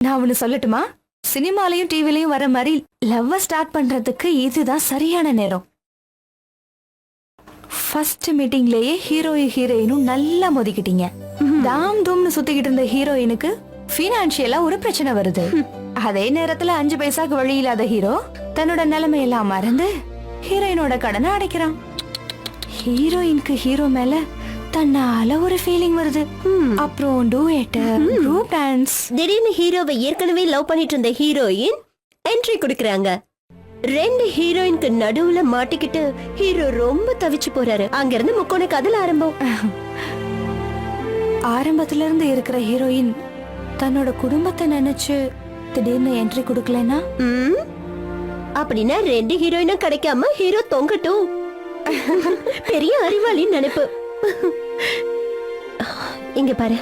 நான் ஒன்னு சொல்லட்டுமா? சினிமாலையும் டிவிலையும் வர மாதிரி லவ் ஸ்டார்ட் பண்றதுக்கு இதுதான் சரியான நேரம். ஃபர்ஸ்ட் மீட்டிங்லயே ஹீரோயினும் நல்லா மோதிக்கிட்டீங்க. தாம் தூம்னு சுத்திக்கிட்டு இருந்த ஹீரோயினுக்கு பினான்சியலா ஒரு பிரச்சனை வருது. அதே நேரத்துல 5 பைசாக்கு வழி இல்லாத ஹீரோ தன்னோட நிலைமையெல்லாம் மறந்து ஹீரோயினோட கடனை அடைக்கிறான். ஹீரோயினுக்கு ஹீரோ மேல தன்னால ஒரு ஃபீலிங் வருது. அப்புறம் டூயட், குரூப் டான்ஸ். திடீர்னு ஹீரோவை ஏற்கனவே லவ் பண்ணிட்டு இருந்த ஹீரோயின் என்ட்ரி கொடுக்கறாங்க. 2 ஹீரோயினுக்கு நடுவுல மாட்டிக்கிட்டு ஹீரோ ரொம்ப தவிச்சு போறாரு. அங்க இருந்து முக்கோண கதல் ஆரம்பம். ஆரம்பத்துல இருந்து இருக்கிற ஹீரோயின் தன்னோட குடும்பத்தை நினைச்சு திடீர்னு என்ட்ரி கொடுக்கலனா அப்படின்னா 2 ஹீரோயினும் கிடைக்காம ஹீரோ தொங்கட்டும். பெரிய அறிவாளி நினைப்பு. இங்க பாரு,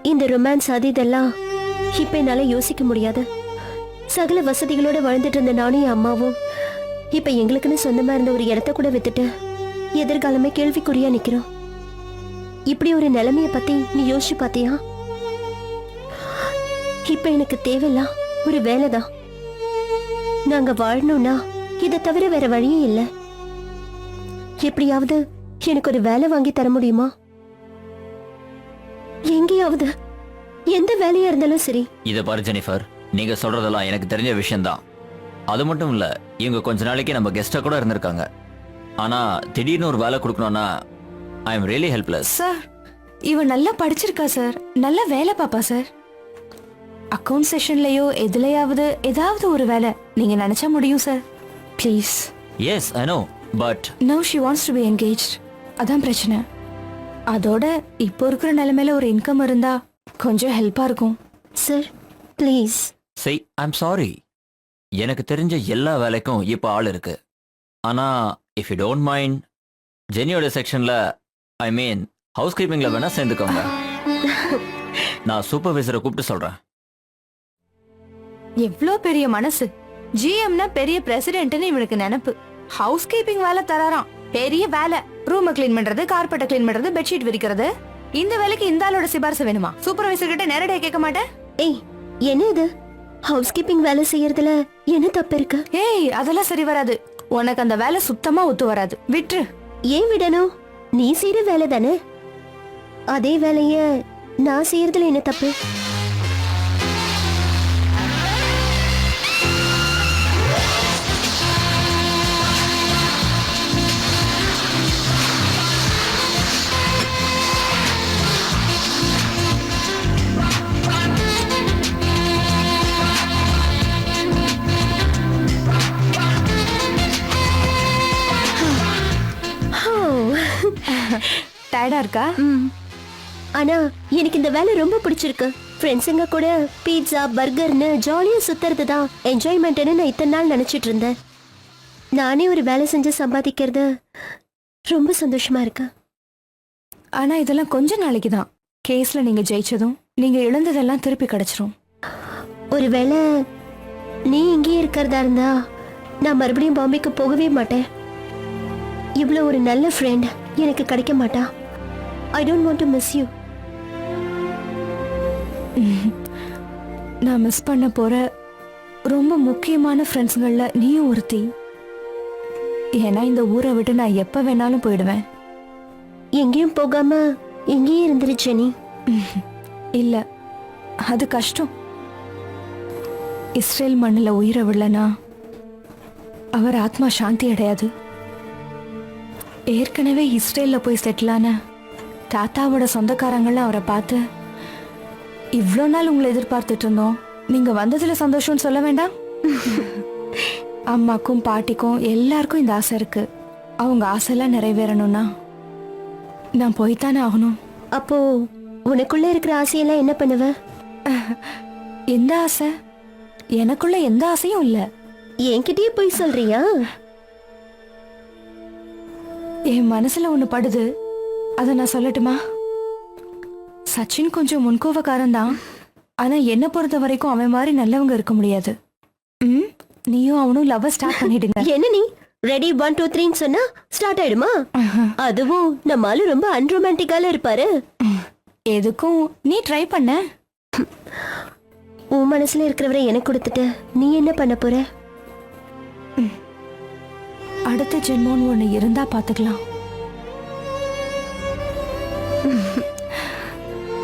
இந்த ரொமான்ஸ் அது இதெல்லாம் இப்ப என்னால யோசிக்க முடியாது. சகல வசதிகளோட வாழ்ந்துட்டு இருந்த நானும் என் அம்மாவும் இப்ப எங்களுக்குன்னு சொந்தமா இருந்த ஒரு இடத்த கூட வித்துட்டு எதிர்காலமே கேள்விக்குறியா நிக்கிறோம். இப்படி ஒரு நிலைமைய பத்தி நீ யோசிச்சு பாத்தியா? இப்ப எனக்கு தேவையில்லாம் ஒரு வேலைதான். நாங்க வாழணும்னா இதை தவிர வேற வழியே இல்லை. எப்படியாவது எனக்கு ஒரு வேலை வாங்கி தர முடியுமா? எங்கேயாவது, எந்த வேலையா இருந்தாலும் சரி. இத பாரு ஜெனிஃபர், நீங்க சொல்றதெல்லாம் எனக்கு தெரிஞ்ச விஷயம்தான். அது மட்டும் இல்ல, இவங்க கொஞ்ச நாளைக்கு நம்ம கெஸ்டா கூட இருந்திருக்காங்க. ஆனா திடீர்னு ஒரு வேலை கொடுக்கணும்னா I am really helpless. Sir, இவன் நல்லா படிச்சிருக்கா சார், நல்ல வேலை பாப்பா சார். அக்கவுண்ட் செஷன்லயோ எதுலயாவது ஏதாவது ஒரு வேலை நீங்க நினைச்சா முடியும் sir. Please. Yes I know, but now she wants to be engaged. அதான் பிரச்சனை. அதோட இப்போ இருக்கிற நிலைமையில ஒரு இன்கம் இருந்தா கொஞ்சம் ஹெல்ப்பா இருக்கும் சார். ப்ளீஸ். சரி, ஐ எம் சாரி. எனக்கு தெரிஞ்ச எல்லா வேலைக்கும் இப்போ ஆள் இருக்கு. ஆனா இஃப் யூ டோன்ட் மைண்ட், ஜெனியோட செக்ஷன்ல, ஐ மீன் ஹவுஸ் கீப்பிங்ல வேணா சேர்ந்துக்கோங்க. நான் சூப்பர்வைசரை கூப்பிட்டு சொல்றேன். எவ்வளோ பெரிய மனசு. ஜிஎம்னா பெரிய பிரசிடென்ட்னு இவனுக்கு நினைப்பு. ஹவுஸ் கீப்பிங் வேலை தராராம். பெரிய வேலை. ரூமை கிளீன் பண்றது, கார்பெட்டை கிளீன் பண்றது, பெட்ஷீட் விரிக்கிறது. இந்த வேலைக்கு இந்த ஆளோட சிபாரிசு வேணுமா? சூப்பர்வைசர் கிட்ட நேரடியா கேட்க மாட்டேன். ஏய், என்ன இது? ஹவுஸ் கீப்பிங் வேலை செய்யறதுல என்ன தப்பு இருக்கு? ஏய், அதெல்லாம் சரி வராது. உனக்கு அந்த வேலை சுத்தமா ஒத்து வராது. விட்டுரு. ஏன் விடணும்? நீ செய்யற வேலை தானே. அதே வேலைய நான் செய்யறதுல என்ன தப்பு? டயர்டா இருக்கா? ஆனா எனக்கு இந்த வேலை ரொம்ப பிடிச்சிருக்கு. ஃப்ரெண்ட்ஸுங்க கூட பீட்சா, பர்கர்னு ஜாலியா சுத்துறது தான் என்ஜாய்மெண்ட்னு நான் இத்தனை நாள் நினைச்சிட்டு இருந்தேன். நானே ஒரு வேலை செஞ்சு சம்பாதிக்கிறது ரொம்ப சந்தோஷமா இருக்கு. ஆனா இதெல்லாம் கொஞ்ச நாளைக்கு தான். கேஸ்ல நீங்க ஜெயிச்சதும் நீங்க இழந்ததெல்லாம் திருப்பி கிடைச்சிரும். ஒருவேளை நீ இங்கே இருக்கிறதா இருந்தா நான் மறுபடியும் பாம்பேக்கு போகவே மாட்டேன். இவ்வளவு ஒரு நல்ல ஃப்ரெண்ட் எனக்கு கிடைக்க மாட்டா. I don't want to miss you. நான் மிஸ் பண்ண போற ரொம்ப முக்கியமான ஃப்ரெண்ட்ஸ்கள்ல நீயும் ஒருத்தி. ஏன்னா இந்த ஊரை விட்டு நான் எப்ப வேணாலும் போயிடுவேன். எங்கேயும் போகாம எங்கேயும் இருந்துருச்சு நீ. இல்ல, அது கஷ்டம். இஸ்ரேல் மண்ணில் உயிரை விடலனா அவர் ஆத்மா சாந்தி அடையாது. ஏற்கனவே இஸ்ரேல்ல போய் செட்டிலான தாத்தாவோட சொந்தக்காரங்களாம் அவரை பார்த்து இவ்வளோ நாள் உங்களை எதிர்பார்த்துட்டு இருந்தோம், நீங்க வந்ததுல சந்தோஷம்னு சொல்ல வேண்டாம். அம்மாக்கும் பாட்டிக்கும் எல்லாருக்கும் இந்த ஆசை இருக்கு. அவங்க ஆசையெல்லாம் நிறைவேறணும்னா நான் போய்த்தானே ஆகணும். அப்போ உனக்குள்ள இருக்கிற ஆசையெல்லாம் என்ன பண்ணுவ? எந்த ஆசை? எனக்குள்ள எந்த ஆசையும் இல்ல. என்கிட்டயே போய் சொல்றியா? என் மனசுல ஒண்ணு படுது, அத நான் சொல்லட்டுமா? சச்சின் கொஞ்சம் முன்கோவக்காரன் தான். ஆனா என்ன பொறுத்த வரைக்கும் அவன் மாதிரி நல்லவங்க இருக்க முடியாது. நீயும் அவனும் லவ் ஸ்டார்ட் பண்ணிடுங்க. என்ன நீ ரெடி 1 2 3 சொன்னா ஸ்டார்ட் ஆயிடுமா? அதுவும் நம்மால ரொம்ப அன்ரொமான்டிக்கால இருப்பாரு. எதுக்கும் நீ ட்ரை பண்ண. உன் மனசுல இருக்கிறவரை எனக்கு கொடுத்துட்டு நீ என்ன பண்ண போற? அடுத்த ஜென்மோன்னு ஒண்ணு இருந்தா பாத்துக்கலாம்.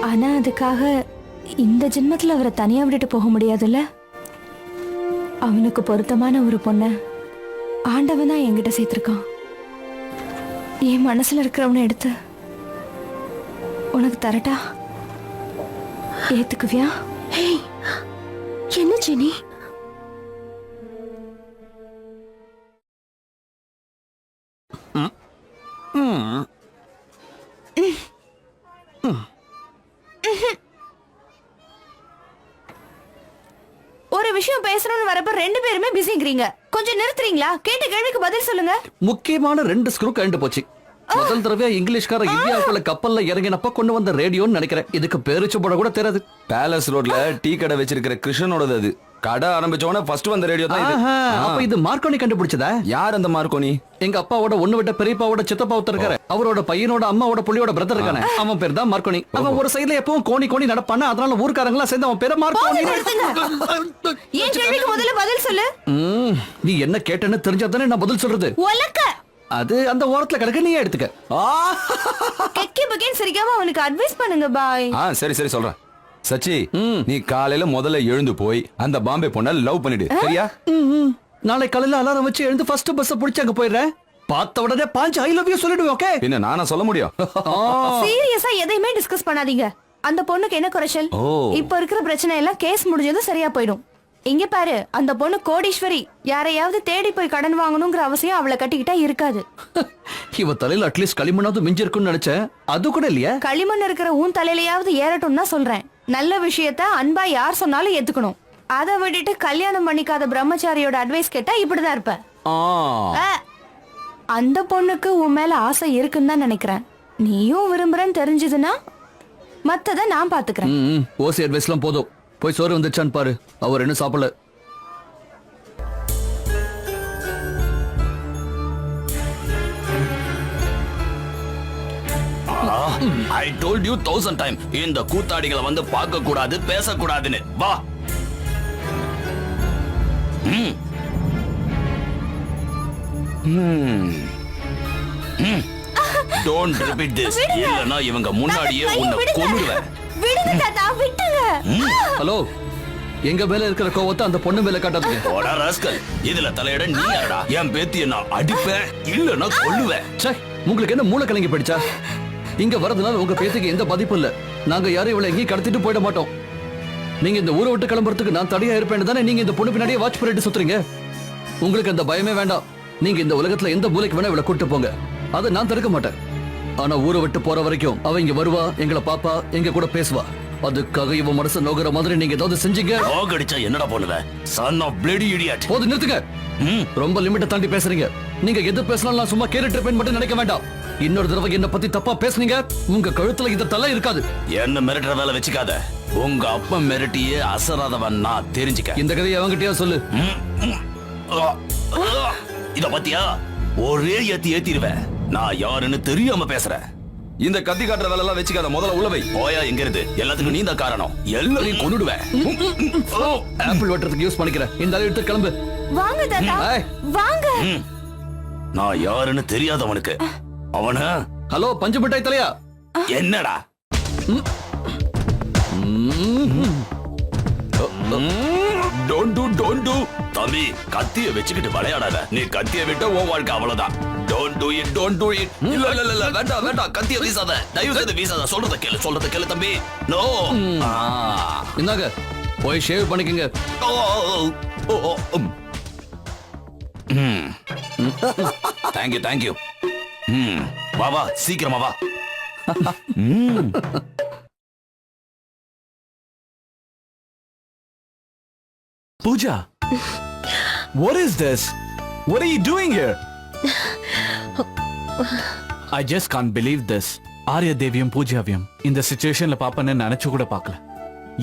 ஆனா அதுக்காக இந்த ஜென்மத்துல அவரை தனியா விட்டுட்டு போக முடியாதுல்ல. அவனுக்கு பொருத்தமான ஒரு பொண்ண ஆண்டவன் தான் என்கிட்ட சேர்த்திருக்கான். என் மனசுல இருக்கிறவனை எடுத்து உனக்கு தரட்டா? ஏத்துக்குவியா? ஹேய், என்ன ஜெனி? ஒரு விஷயம் பேசணும்னு வரப்ப ரெண்டு பேருமே பிஸிங்கிறீங்க. கொஞ்சம் நிறுத்துறீங்களா? கேட்ட கேள்விக்கு பதில் சொல்லுங்க. முக்கியமான 2 ஸ்க்ரூ கழண்டு போச்சு. முதல் தடவையா இங்கிலீஷ்கார இந்தியாவுக்குள்ள கப்பல்ல இறங்கினப்ப கொண்டு வந்த ரேடியோன்னு நினைக்கிறேன். இதுக்கு பேரிச்சு போட கூட தெரியாது. பேலஸ் ரோட்ல டீ கடை வச்சிருக்கிற கிருஷ்ணனோடது அது. கடை ஆரம்பிச்சோட ஃபர்ஸ்ட் வந்த ரேடியோ தான் இது. அப்ப இது மார்க்கோனி கண்டுபிடிச்சதா? யார் அந்த மார்க்கோனி? எங்க அப்பாவோட ஒண்ணு விட்ட பெரியப்பாவோட சித்தப்பா ஒருத்தர் இருக்காரு. அவரோட பையனோட அம்மாவோட புள்ளியோட பிரதர் இருக்கானே, அவன் பேர் தான் மார்க்கோனி. அவன் ஒரு சைடுல எப்பவும் கோணி கோணி நடப்பான, அதனால ஊர்க்காரங்க எல்லாம் சேர்ந்து அவன் பேரை மார்க்கோனி. ஏன் கேள்விக்கு முதல்ல பதில் சொல்லு. நீ என்ன கேட்டேன்னு தெரிஞ்சாதானே நான் பதில் சொல்றது. ஒலக்க அது அந்த ஓரத்துல கிடக்கு, நீயே எடுத்துக்க. கெக்கி பக்கேன் சிரிக்காம அவனுக்கு அட்வைஸ் பண்ணுங்க. பாய். சரி சரி சொல்றேன். சச்சி, நீ காலையில முதல்ல எழுந்து போய் அந்த பாம்பே பொண்ண லவ் பண்ணிடு, சரியா? நாளை காலையில அலாரம் வச்சு எழுந்து ஃபர்ஸ்ட் பஸ் பிடிச்சு அங்க போயிடுறேன். பார்த்த உடனே பாஞ்சு ஐ லவ் யூ சொல்லிடுவேன். ஓகே? பின்ன நானா சொல்ல முடியும்? சீரியஸா எதையுமே டிஸ்கஸ் பண்ணாதீங்க. அந்த பொண்ணுக்கு என்ன குறைச்சல்? இப்ப இருக்கிற பிரச்சனை எல்லாம் கேஸ் முடிஞ்சதும் சரியா போயிடும். இங்க பாரு, அந்த பொண்ணு கோடீஸ்வரி. யாரையாவது தேடி போய் கடன் வாங்கணுங்கிற அவசியம் அவளை கட்டிக்கிட்டா இருக்காது. இவ தலையில அட்லீஸ்ட் களிமண்ணாவது மிஞ்சி இருக்குன்னு நினைச்சேன். அது கூட இல்லையா? களிமண் இருக்கிற உன் தலையிலயாவது ஏறட்டும் தான் சொல்றேன். நல்ல விஷயத்த அன்பா யார் சொன்னாலும் ஏத்துக்கணும். அதை விட்டுட்டு கல்யாணம் பண்ணிக்காத பிரம்மச்சாரியோட அட்வைஸ் கேட்டா இப்படிதான் இருப்ப. அந்த பொண்ணுக்கு உன் மேல ஆசை இருக்குன்னு தான் நினைக்கிறேன். நீயும் விரும்புறன்னு தெரிஞ்சதுன்னா மத்தத நான் பாத்துக்கிறேன். ஓசி அட்வைஸ்லாம் போதும். போய் சோறு வந்துச்சான்னு பாரு. அவர் என்ன சாப்பிடல. I told you 1000 time இந்த கூத்தாடிகளை வந்து பார்க்க கூடாது, பேச கூடாதுன்னு. வா. Don't repeat this. இல்லனா இவங்க முன்னாடியே உன்னை கொன்னுடுவேன். விடுங்க தாத்தா, விட்டுங்க. ஹலோ, எங்க மேல இருக்கிற கோவத்தை அந்த பொண்ணு மேல காட்டாதீங்க. போடா ராஸ்கல். இதுல தலையிட நீ யாரடா? என் பேத்தியை நான் அடிப்பேன், இல்லனா கொல்லுவேன். சே, உங்களுக்கு என்ன மூளை கலங்கி போயிடுச்சா? இங்க வரதுனால உங்க பேத்துக்கு எந்த பாதிப்பும் இல்ல. நாங்க யாரும் இவளை எங்கேயும் கடத்திட்டு போயிட மாட்டோம். நீங்க இந்த ஊரை விட்டு கிளம்புறதுக்கு நான் தடையா இருப்பேன்னு தானே நீங்க இந்த பொண்ணு பின்னாடியே வாட்ச் பண்ணிட்டு சுத்துறீங்க. உங்களுக்கு அந்த பயமே வேண்டாம். நீங்க இந்த உலகத்துல எந்த மூலைக்கு வேணா இவளை கூட்டு போங்க, அதை நான் தடுக்க மாட்டேன். ஆனா ஊரை விட்டு போற வரைக்கும் அவ இங்க வருவா, எங்களை பாப்பா, எங்க கூட பேசுவா. அதுக்காக இவ மனசு நோகிற மாதிரி நீங்க ஏதாவது செஞ்சீங்க. டாக் அடிச்சா என்னடா பண்ணுவ? Son of bloody idiot. போது நிறுத்துங்க. ரொம்ப லிமிட்டை தாண்டி பேசுறீங்க. நீங்க எது பேசலாம் நான் சும்மா கேட்டுட்டு இருப்பேன் மட்டும் நினைக்க வேண்டாம். இன்னொரு தடவை என்ன பத்தி தப்பா பேசுனீங்க, உங்க கழுத்துல இந்த தலை இருக்காது. என்ன மிரட்டுற வேலை வச்சுக்காத. உங்க அப்பா மிரட்டியே அசராதவன் நான் தெரிஞ்சுக்க. இந்த கதையை அவங்கிட்டயா சொல்லு. இத பத்தியா ஒரே ஏத்திடுவேன். நான் யாருன்னு தெரியாம பேசுறேன். இந்த கத்தி காட்டுற வேலை எல்லாம் வச்சுக்காத, முதல்ல உள்ளவை. போயா, எங்க இருந்து? எல்லாத்துக்கும் நீ தான் காரணம். எல்லாரையும் கொன்னுடுவேன். ஆப்பிள் வெட்டுறதுக்கு யூஸ் பண்ணிக்கிறேன். இந்த அளவு எடுத்து கிளம்பு. வாங்க தாத்தா, வாங்க. நான் யாருன்னு தெரியாதவனுக்கு அவன. ஹலோ, பஞ்சு மிட்டாய் தலையா? என்னடா? Don't do. தம்பி, கத்திய வச்சுக்கிட்டு விளையாடாத. நீ கத்திய விட்ட உன் வாழ்க்கை அவ்வளவுதான். Don't do it. இல்ல வேண்டாம், கத்திய வீசாத. தயவு செய்து வீசாத. சொல்றத கேளு தம்பி. நோ. இந்தாங்க, போய் ஷேவ் பண்ணிக்கங்க. Thank you. வா சீக்கிரமா வா. Pooja, what is this? What are you doing here? I just can't believe this. Arya தேவியும் பூஜாவியும் இந்த சிச்சுவேஷன்ல பாப்பேன்னு நினைச்சு கூட பார்க்கல.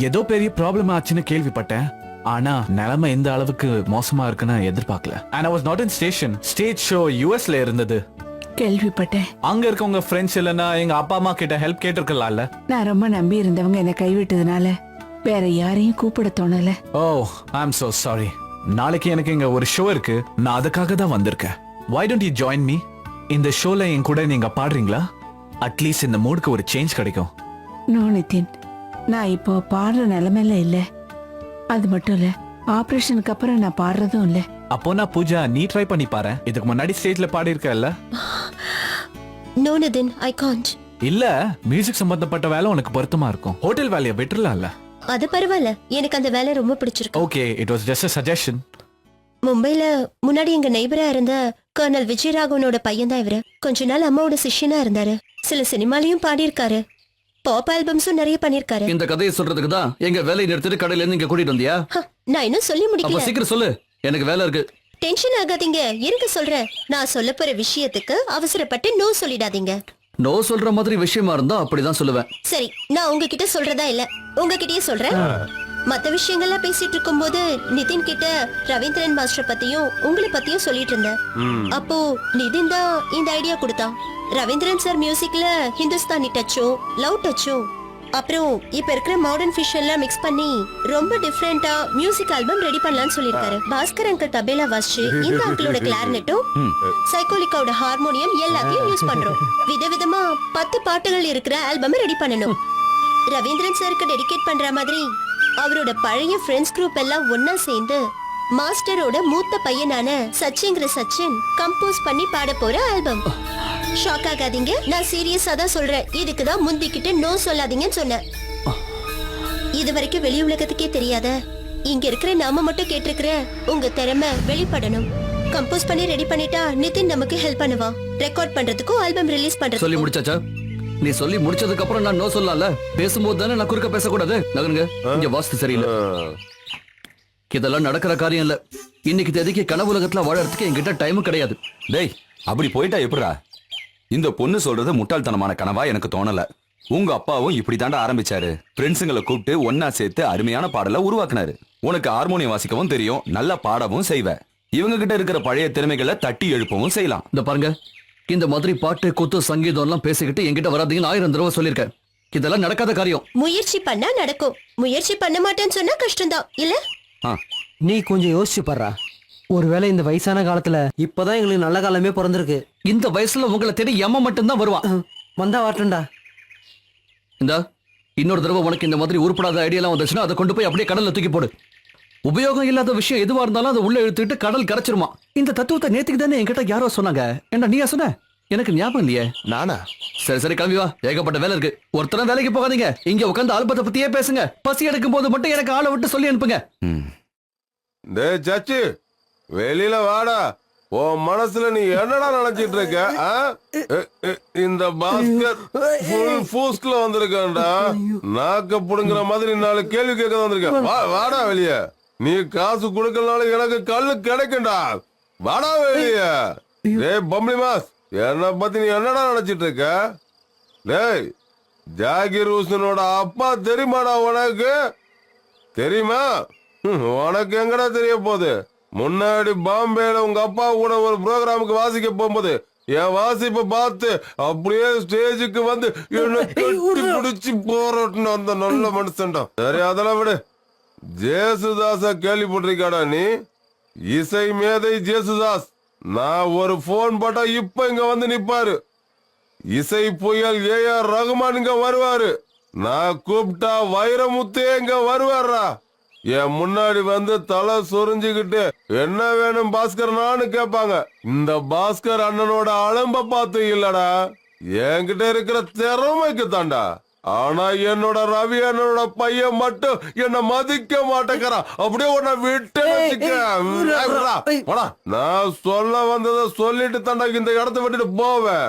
ஏதோ பெரிய ப்ராப்ளம் ஆச்சுன்னு கேள்விப்பட்டேன். ஆனா நிலைமை எந்த அளவுக்கு மோசமா இருக்குன்னு எதிர்பார்க்கல. And I was not in station. Stage show USல இருந்தது. கேள்விப்பட்டேன். அங்க இருக்கவங்க ஃப்ரெண்ட்ஸ் இல்லனா எங்க அப்பா அம்மா கிட்ட ஹெல்ப் கேட்டிருக்கலாம்ல. நான் ரொம்ப நம்பி இருந்தவங்க என்ன கைவிட்டதுனால வேற யாரையும் கூப்பிட தோணல. ஓ ஐ அம் so sorry. நாளைக்கு எனக்கு இங்க ஒரு ஷோ இருக்கு, நான் அதுக்காக தான் வந்திருக்கேன். Why don't you join me? இந்த ஷோல என் கூட நீங்க பாடுறீங்களா? அட்லீஸ்ட் இந்த மூடுக்கு ஒரு சேஞ்ச் கிடைக்கும். நோ நிதின், நான் இப்போ பாடுற நிலைமையில இல்ல. அது மட்டும் இல்ல, ஆபரேஷனுக்கு அப்புறம் நான் பாடுறதும் இல்ல. அப்போ நான் பூஜா நீ ட்ரை பண்ணி பாரு. இதுக்கு முன்னாடி ஸ்டேஜ்ல பாடி இருக்கல? No Nitin, I can't. இல்ல மியூசிக் சம்பந்தப்பட்ட வேலை உனக்கு பொருத்தமா இருக்கும். ஹோட்டல் வேலையை விட்டுறலாம்ல? அது பரவாயில்ல, எனக்கு அந்த வேலை ரொம்ப பிடிச்சிருக்கு. Okay, it was just a suggestion. மும்பைல முன்னாடி எங்க நெய்பரா இருந்த கர்னல் விஜயராகவனோட பையன் தான் இவரு. கொஞ்ச நாள் அம்மாவோட சிஷ்யனா இருந்தாரு. சில சினிமாலையும் பாடியிருக்காரு. பாப் ஆல்பம்ஸும் நிறைய பண்ணிருக்காரு. இந்த கதையை சொல்றதுக்கு தான் எங்க வேலையை நிறுத்திட்டு கடையில இருந்து இங்க கூட்டிட்டு வந்தியா? நான் இன்னும் சொல்லி அப்ப முடிக்கல. சீக்கிரம் சொல்லு, எனக்கு வேலை இருக்கு. டென்ஷன் ஆகாதீங்க, இருக்க சொல்றேன். நான் சொல்ல போற விஷயத்துக்கு அவசரப்பட்டு நோ சொல்லிடாதீங்க. நோ சொல்ற மாதிரி விஷயமா இருந்தா அப்படிதான் சொல்லுவேன். சரி, நான் உங்ககிட்ட சொல்றதா இல்ல, உங்ககிட்டயே சொல்றேன். மத்த விஷயங்கள்லாம் பேசிட்டு இருக்கும்போது நிதின் கிட்ட ரவீந்திரன் மாஸ்டர் பத்தியும் உங்களை பத்தியும் சொல்லிட்டு இருந்தேன். அப்போ நிதின் தான் இந்த ஐடியா கொடுத்தான். ரவீந்திரன் சார் மியூசிக்ல ஹிந்துஸ்தானி டச்சும் லவ் டச்சும் அப்புறம் இப்ப இருக்கிற மாடர்ன் ஃபிஷ் எல்லாம் மிக்ஸ் பண்ணி ரொம்ப டிஃபரெண்டா மியூசிக் ஆல்பம் ரெடி பண்ணலாம்னு சொல்லிருக்காரு. பாஸ்கர் அங்கிள் தபேலா வாசிச்சு, இந்த அங்கிளோட கிளாரினெட்டும் சைக்கோலிக்காவோட ஹார்மோனியம் எல்லாத்தையும் யூஸ் பண்றோம். விதவிதமா 10 பாட்டுகள் இருக்கிற ஆல்பம் ரெடி பண்ணணும். ரவீந்திரன் சாருக்கு டெடிகேட் பண்ற மாதிரி அவரோட பழைய ஃப்ரெண்ட்ஸ் குரூப் எல்லாம் ஒன்னா சேர்ந்து மாஸ்டரோட மூத்த பையனான சச்சிங்கிற சச்சின் கம்போஸ் பண்ணி பாட போற ஆல்பம். ஷாக் ஆகாதீங்க, நான் சீரியஸா தான் சொல்றேன். இதுக்கு தான் முந்திக்கிட்டு நோ சொல்லாதீங்கன்னு சொன்னேன். இது வரைக்கும் வெளி உலகத்துக்கே தெரியாத இங்க இருக்கிற நாம மட்டும் கேட்டிருக்கிற உங்க திறமை வெளிப்படணும். கம்போஸ் பண்ணி ரெடி பண்ணிட்டா நிதின் நமக்கு ஹெல்ப் பண்ணுவான். ரெக்கார்ட் பண்றதுக்கும் ஆல்பம் ரிலீஸ் சொல்லி பண்றதுக்கும். முடிச்சாச்சா? நீ சொல்லி முடிச்சதுக்கு அப்புறம் நான் நோ சொல்லல. பேசும்போது தானே நான் குறுக்க பேசக்கூடாது. நகருங்க, இங்க வாஸ்து சரியில்லை. இதெல்லாம் நடக்கிற காரியம் இல்ல. இன்னைக்கு தேதிக்கு கனவு உலகத்துல வாழறதுக்கு என்கிட்ட டைமும் கிடையாது. டேய், அப்படி போயிட்டா எப்படிடா? இந்த பொண்ணு சொல்றது முட்டாள்தனமான கனவா எனக்கு தோணல. உங்க அப்பாவும் இப்படி தாண்டா ஆரம்பிச்சாரு. ஃப்ரெண்ட்ஸுங்களை கூப்பிட்டு ஒன்னா சேர்த்து அருமையான பாடலை உருவாக்குனாரு. உனக்கு ஹார்மோனியம் வாசிக்கவும் தெரியும், நல்லா பாடவும் செய்வ. இவங்க கிட்ட இருக்கிற பழைய திறமைகளை தட்டி எழுப்பவும் செய்யலாம். இந்த பாருங்க, இந்த மாதிரி பாட்டு கூத்து சங்கீதம் எல்லாம் பேசிக்கிட்டு என்கிட்ட வராதீங்கன்னு 1000 தடவை சொல்லியிருக்கேன். இதெல்லாம் நடக்காத காரியம். முயற்சி பண்ணா நடக்கும். முயற்சி பண்ண மாட்டேன்னு சொன்னா கஷ்டம்தான் இல்ல? நீ கொஞ்சம் யோசிச்சு பாரு. ஒருவேளை இந்த வயசான காலத்துல இப்பதான் எங்களுக்கு நல்ல காலமே பிறந்திருக்கு. இந்த வயசுல உங்களை தேடி எம்ம மட்டும்தான் வருவான். வந்தா வரட்டும்டா. இந்த இன்னொரு தடவை உனக்கு இந்த மாதிரி உருப்படாத ஐடியாலாம் வந்துச்சுன்னா அதை கொண்டு போய் அப்படியே கடல்ல தூக்கி போடு. உபயோகம் இல்லாத விஷயம் எதுவா இருந்தாலும் அதை உள்ள இழுத்துட்டு கடல் கரைச்சிருமா. இந்த தத்துவத்தை நேத்துக்கு தானே என்கிட்ட யாரோ சொன்னாங்க. என்ன நீயா சொன்ன? எனக்கு ஞாபகம் இல்லையே. நானா? சரி சரி, கிளம்பி வா, ஏகப்பட்ட வேலை இருக்கு. ஒருத்தரம் வேலைக்கு போகாதீங்க, இங்க உட்காந்து ஆல்பத்தை பத்தியே பேசுங்க. பசி எடுக்கும் போது மட்டும் எனக்கு ஆளை விட்டு சொல்லி அனுப்புங்க. டேய் சச்சி, வெளியில வாடா. உன் மனசுல நீ என்னடா நினைச்சிட்டு இருக்க? இந்த பாஸ்கர் ஃபுல் ஃபூஸ்ட்ல வந்திருக்கா. நாக்க புடுங்குற மாதிரி 4 கேள்வி கேட்க வந்திருக்க. வாடா வெளிய. நீ காசு கொடுக்கறனால எனக்கு கல்லு கிடைக்கும்டா. வாடா வெளிய. டேய் பம்ளி மாஸ், என்ன பத்தி நீ என்னடா நினைச்சிட்டு இருக்க? டேய், ஜாகிர் ஹுசனோட அப்பா தெரியுமாடா உனக்கு? தெரியுமா? உனக்கு எங்கடா தெரிய போகுது? முன்னாடி பாம்பேல உங்க அப்பா கூட ஒரு ப்ரோக்ராமுக்கு வாசிக்க போகும்போது என் வாசிப்பை பார்த்து அப்படியே ஸ்டேஜுக்கு வந்து என்ன கட்டி பிடிச்சி போறோன்னு அந்த நல்ல மனுஷன்டா. சரி, அதெல்லாம் விடு. ஜேசுதாஸ கேள்விப்பட்டிருக்காடா நீ? இசை மேதை ஜேசுதாஸ். நான் ஒரு போன் போட்டா இப்ப இங்க வந்து நிப்பாரு. இசை புயல் ஏஆர் ரகுமான் இங்க வருவாரு. நான் கூப்பிட்டா வைரமுத்தே இங்க வருவாரா. என் முன்னாடி வந்து தலை சொரிஞ்சுக்கிட்டு என்ன வேணும் பாஸ்கர்னான்னு கேட்பாங்க. இந்த பாஸ்கர் அண்ணனோட அலம்ப பார்த்து இல்லடா, என்கிட்ட இருக்கிற திறமைக்கு தாண்டா. ஆனா என்னோட ரவி அண்ணனோட பையன் மட்டும் என்ன மதிக்க மாட்டேங்கிறான். அப்படியே உன்னை விட்டு நான் சொல்ல வந்ததை சொல்லிட்டு தாண்டா இந்த இடத்த விட்டுட்டு போவேன்.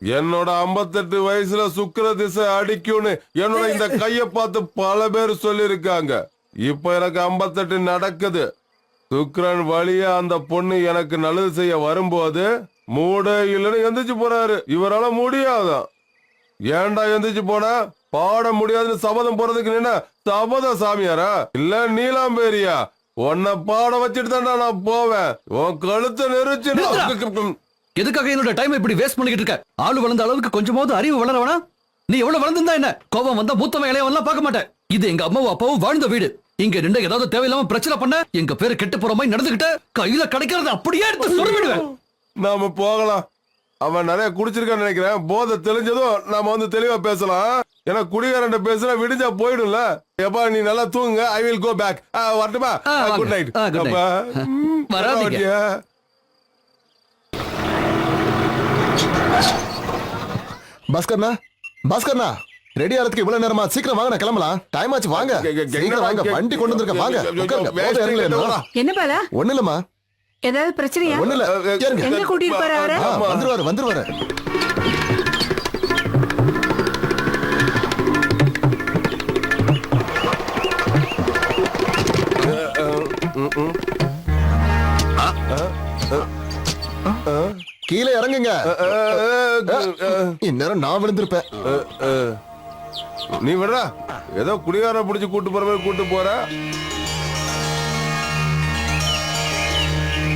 என்னோட 58 வயசுல சுக்கிர திசை அடிக்கும்னு என்னோட இந்த கைய பார்த்து பல பேர் சொல்லிருக்காங்க. இப்ப எனக்கு 58 நடக்குது. சுக்கிரன் வழியா அந்த பொண்ணு எனக்கு நல்லது செய்ய வரும்போது மூட இல்லைன்னு எந்திரிச்சு போறாரு. இவரால முடியாதான். ஏன்டா எந்திரிச்சு போன? பாட முடியாதுன்னு சபதம் போறதுக்கு நின்ன சபத சாமியாரா இல்ல நீலாம்பேரியா? உன்னை பாட வச்சுட்டு தான்டா நான் போவேன். உன் கழுத்தை நெரிச்சு. எதுக்காக என்னோட டைம் இப்படி வேஸ்ட் பண்ணிக்கிட்டு இருக்க? ஆளு வளர்ந்த அளவுக்கு கொஞ்சமாவது அறிவு வளர வேணா? நீ எவ்வளவு வளர்ந்திருந்தா என்ன? கோபம் வந்தா மூத்தவன் இளையவன்லாம் பார்க்க மாட்டேன். இது எங்க அம்மாவும் அப்பாவும் வாழ்ந்த வீடு. இங்க ரெண்டு ஏதாவது தேவையில்லாம பிரச்சனை பண்ண எங்க பேரு கெட்டு போற மாதிரி நடந்துகிட்ட கையில கிடைக்கிறது அப்படியே எடுத்து சொருவிடுவேன். நாம போகலாம். அவன் நிறைய குடிச்சிருக்கான்னு நினைக்கிறேன். போதை தெளிஞ்சதும் நாம வந்து தெளிவா பேசலாம். ஏன்னா குடிகாரன் பேசுனா விடிஞ்சா போயிடும்ல. எப்பா நீ நல்லா தூங்குங்க. I will go back. வரட்டுமா? Good night. வராதீங்க. பாஸ்கர்னா பாஸ்கர்னா ரெடி ஆகிறதுக்கு இவ்வளவு நேரமா? சீக்கிரம் வாங்க, கிளம்பலாம். டைம் ஆச்சு. வாங்க சீக்கிரம் வாங்க, வண்டி கொண்டு வந்திருக்க. வாங்க உட்காருங்க. என்ன பாலா? ஒண்ணு இல்லம்மா. ஏதாவது பிரச்சனையா? ஒண்ணு இல்ல. எங்க கூட்டிட்டு போற அவரை? வந்துருவாரு. கீழே இறங்குங்க. இந்நேரம் நான் விழுந்திருப்பேன். நீ விடுறா. ஏதோ குடிகார பிடிச்சு கூட்டு போற மாதிரி கூட்டு போற.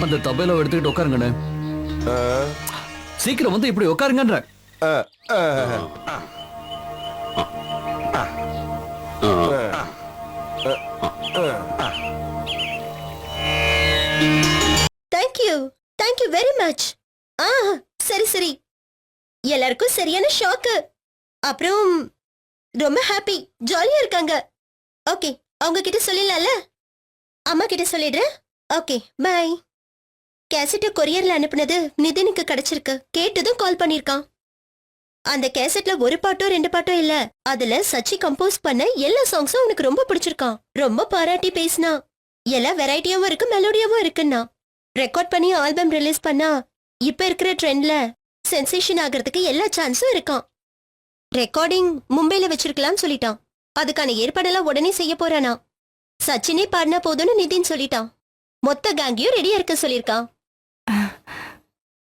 அந்த தபையில எடுத்துக்கிட்டு உட்காருங்கண்ணே. சீக்கிரம் வந்து இப்படி உட்காருங்கன்ற. Thank you very much. சரி எல்லாருக்கும் சரியான ஷாக்கு. அப்புறம் ரொம்ப ஹாப்பி, ஜாலியா இருக்காங்க. ஓகே, அவங்க கிட்ட சொல்லிடலாம்ல? அம்மா கிட்ட சொல்லிடுறேன். Okay bye. கேசட்டை கொரியர்ல அனுப்புனது நிதினுக்கு கிடைச்சிருக்கு. கேட்டதும் கால் பண்ணிருக்கான். அந்த கேசட்ல ஒரு பாட்டோ 2 பாட்டோ இல்ல, அதுல சச்சி கம்போஸ் பண்ண எல்லா சாங்ஸும் அவனுக்கு ரொம்ப பிடிச்சிருக்கான். ரொம்ப பாராட்டி பேசினா. எல்லா வெரைட்டியாவும் இருக்கு, மெலோடியாவும் இருக்குன்னா. ரெக்கார்ட் பண்ணி ஆல்பம் ரிலீஸ் பண்ணா இப்ப இருக்கிற ட்ரெண்ட்ல சென்சேஷன் ஆகிறதுக்கு எல்லா சான்ஸும் இருக்கான். ரெக்கார்டிங் மும்பைல வச்சிருக்கலாம்னு சொல்லிட்டான். அதுக்கான ஏற்பாடெல்லாம் உடனே செய்ய போறானா. சச்சினே பாடினா போதும்னு நிதின் சொல்லிட்டான். மொத்த கேங்கையும் ரெடியா இருக்க சொல்லிருக்கான்.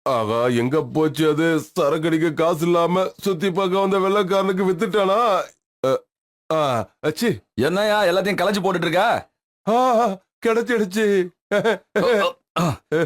ஆகா, எங்க போச்சு அது? சரக்கடிக்க காசு இல்லாம சுத்தி பார்க்க வந்த வெள்ளக்காரனுக்கு வித்துட்டானா? அச்சி, என்னையா எல்லாத்தையும் கலைச்சு போட்டுட்டு இருக்க? கிடைச்சிடுச்சு.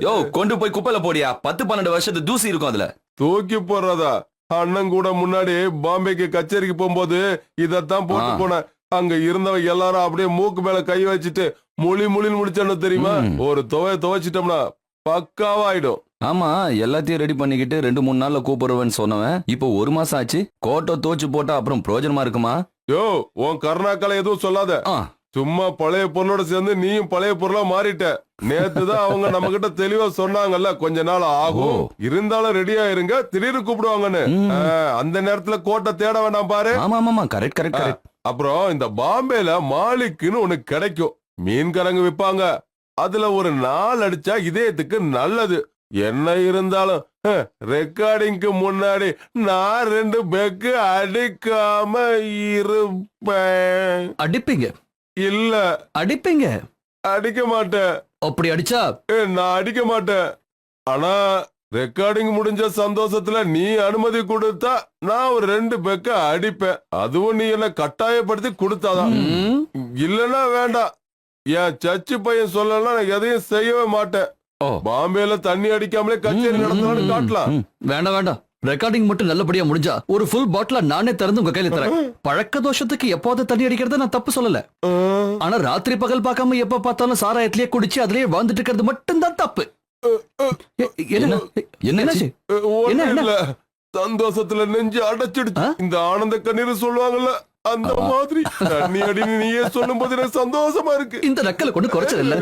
யோ, கொண்டு போய் குப்பையில போடியா. 10-12 வருஷத்து தூசி இருக்கும் அதுல. தூக்கி போடுறதா? அண்ணன் கூட முன்னாடி பாம்பேக்கு கச்சேரிக்கு போகும்போது இதத்தான் போட்டு போனேன். அங்க இருந்தவங்க எல்லாரும் அப்படியே மூக்கு மேல கை வச்சுட்டு மொழின்னு முடிச்சானு தெரியுமா? ஒரு துவைச்சிட்டோம்னா பக்காவா ஆயிடும். ஆமா, எல்லாத்தையும் ரெடி பண்ணிக்கிட்டு 2-3 நாள்ல கூப்பிடுவேன்னு சொன்னவன் இப்போ 1 மாசம் ஆச்சு. கோட்டை தோச்சு போட்டா அப்புறம் பிரயோஜனமா இருக்குமா? யோ, உன் கருணாக்களை எதுவும் சொல்லாத. சும்மா பழைய பொருளோட சேர்ந்து நீயும் பழைய பொருளா மாறிட்ட. நேத்துதான் அவங்க நம்ம கிட்ட தெளிவா சொன்னாங்கல்ல, கொஞ்ச நாள் ஆகும், இருந்தாலும் ரெடியா இருங்க, திடீர்னு கூப்பிடுவாங்கன்னு. அந்த நேரத்துல கோட்டை தேட வேண்டாம் பாரு. ஆமா, கரெக்ட். அப்புறம் இந்த பாம்பேல மாலிக்குன்னு ஒண்ணு கிடைக்கும். மீன்காரங்க விப்பாங்க. அதுல ஒரு 4 அடிச்சா இதயத்துக்கு நல்லது. என்ன இருந்தாலும் ரெக்கார்டிங்க்கு முன்னாடி நான் 2 பெக்கு அடிக்காம இருப்பேன். அடிப்பீங்க? இல்ல, அடிப்பீங்க. அடிக்க மாட்டேன். அப்படி அடிச்சா நான் அடிக்க மாட்டேன். ஆனா ரெக்கார்டிங் முடிஞ்ச சந்தோஷத்துல நீ அனுமதி கொடுத்தா நான் ஒரு 2 பெக்க அடிப்பேன். அதுவும் நீ என்ன கட்டாயப்படுத்தி கொடுத்தாதான். இல்லன்னா வேண்டாம். என் சர்ச்சு பையன் சொல்லலாம், நான் எதையும் செய்யவே மாட்டேன். பாம்பேல தண்ணி அடிக்காமலே கச்சேரி நடத்தலாம்னு காட்டலாம். வேண்டாம். ரெக்கார்டிங் மட்டும் நல்லபடியா முடிஞ்சா ஒரு ஃபுல் பாட்டில நானே திறந்து உங்க கையில தரேன். பழக்க தோஷத்துக்கு எப்போது தண்ணி அடிக்கிறத நான் தப்பு சொல்லல. ஆனா ராத்திரி பகல் பார்க்காம எப்ப பார்த்தாலும் சாராயத்திலேயே குடிச்சு அதுலயே வாழ்ந்துட்டு இருக்கிறது மட்டும்தான் தப்பு. என்ன சந்தோஷத்துல நெஞ்சு அடைச்சிடுச்சு. இந்த ஆனந்த கண்ணீர் சொல்லுவாங்கல்ல, அந்த மாதிரி தண்ணி அடின்னு நீயே சொல்லும் போது எனக்கு சந்தோஷமா இருக்கு. இந்த நக்கலை கொண்டு குறைச்சது இல்ல.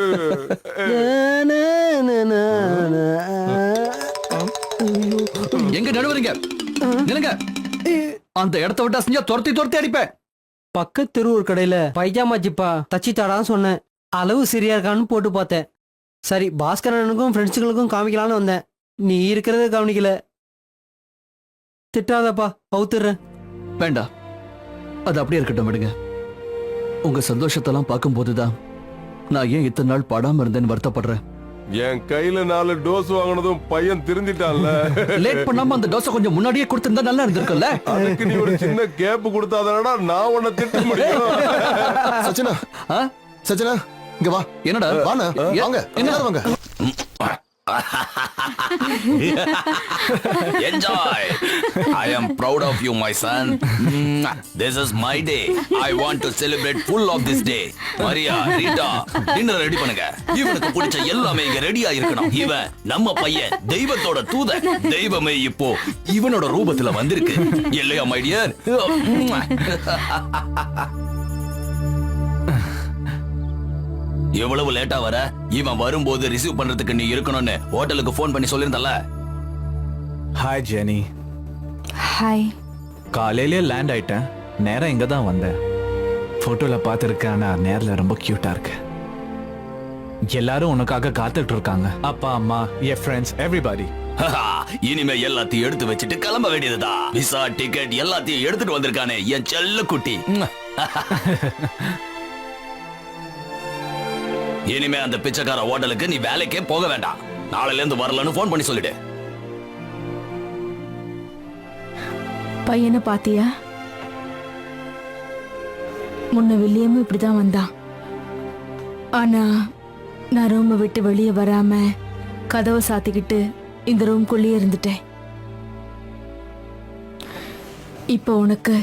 எங்க நடுவருங்க, நிலுங்க. அந்த இடத்த விட்டு அசைஞ்சா துரத்தி அடிப்பேன். பக்கத்து தெரு ஒரு கடையில பைஜாமா ஜிப்பா தச்சு தாடான்னு சொன்னேன். அளவு சரியா இருக்கான்னு போட்டு பார்த்தேன். சரி, பாஸ்கரனுக்கும் ஃப்ரெண்ட்ஸுகளுக்கும் காமிக்கலான்னு வந்தேன். நீ இருக்கிறத கவனிக்கல. திட்டாதப்பா, அவுத்துறேன். வேண்டாம், அது அப்படியே இருக்கட்டும், விடுங்க. உங்க சந்தோஷத்தெல்லாம் பார்க்கும் போதுதான் நான் ஏன் இத்தனை நாள் பாடாம இருந்தேன்னு வருத்தப்படுறேன். என் கையில 4 டோஸ் வாங்கினதும் பையன் திருந்திட்டான்ல. லேட் பண்ணாம அந்த டோஸை கொஞ்சம் முன்னாடியே கொடுத்திருந்தா நல்லா இருந்திருக்கும்ல. அதுக்கு நீ ஒரு சின்ன கேப் கொடுத்தாதானடா நான் உன்னை திட்ட முடியும். சச்சினா, இங்க வா. என்னடா? வாங்க. என்ன வாங்க. Enjoy. I am proud of you, my son. This is my day. I want to celebrate full of this day. Maria, Rita, dinner ready பண்ணுங்க. இவனுக்கு பிடிச்ச எல்லாமே இங்க ரெடியா இருக்கணும். இவன் நம்ம பையன், தெய்வத்தோட தூதன். தெய்வமே இப்போ இவனோட ரூபத்துல வந்திருக்கு. இல்லையா my dear? எவ்வளவு லேட்டா வர? இவன் வரும்போது ரிசீவ் பண்றதுக்கு நீ இருக்கணும்னு ஹோட்டலுக்கு ஃபோன் பண்ணி சொல்லிருந்தல. Hi Jenny. ஹாய். காலையிலே லேண்ட் ஆயிட்டேன். நேரா இங்க தான் வந்தேன். போட்டோல பார்த்திருக்கேன், ஆனா நேர்ல ரொம்ப கியூட்டா இருக்கு. எல்லாரும் உனக்காக காத்துட்டு இருக்காங்க. அப்பா அம்மா, என் ஃப்ரெண்ட்ஸ், எவ்ரிபடி. இனிமே எல்லாத்தையும் எடுத்து வச்சுட்டு கிளம்ப வேண்டியதுதான். விசா, டிக்கெட் எல்லாத்தையும் எடுத்துட்டு வந்திருக்கானே என் செல்ல குட்டி. இனிமே அந்த பிச்சைக்கார ஹோட்டலுக்கு நீ வேலைக்கே போக வேண்டாம். நாளையில இருந்து வரலன்னு போன் பண்ணி சொல்லிடு. பையனை பாத்தியா? முன்ன வில்லியமும் இப்படிதான் வந்தான். ஆனா நான் ரூமை விட்டு வெளியே வராம கதவை சாத்திக்கிட்டு இந்த ரூம்குள்ளேயே இருந்துட்டேன். இப்போ உனக்கு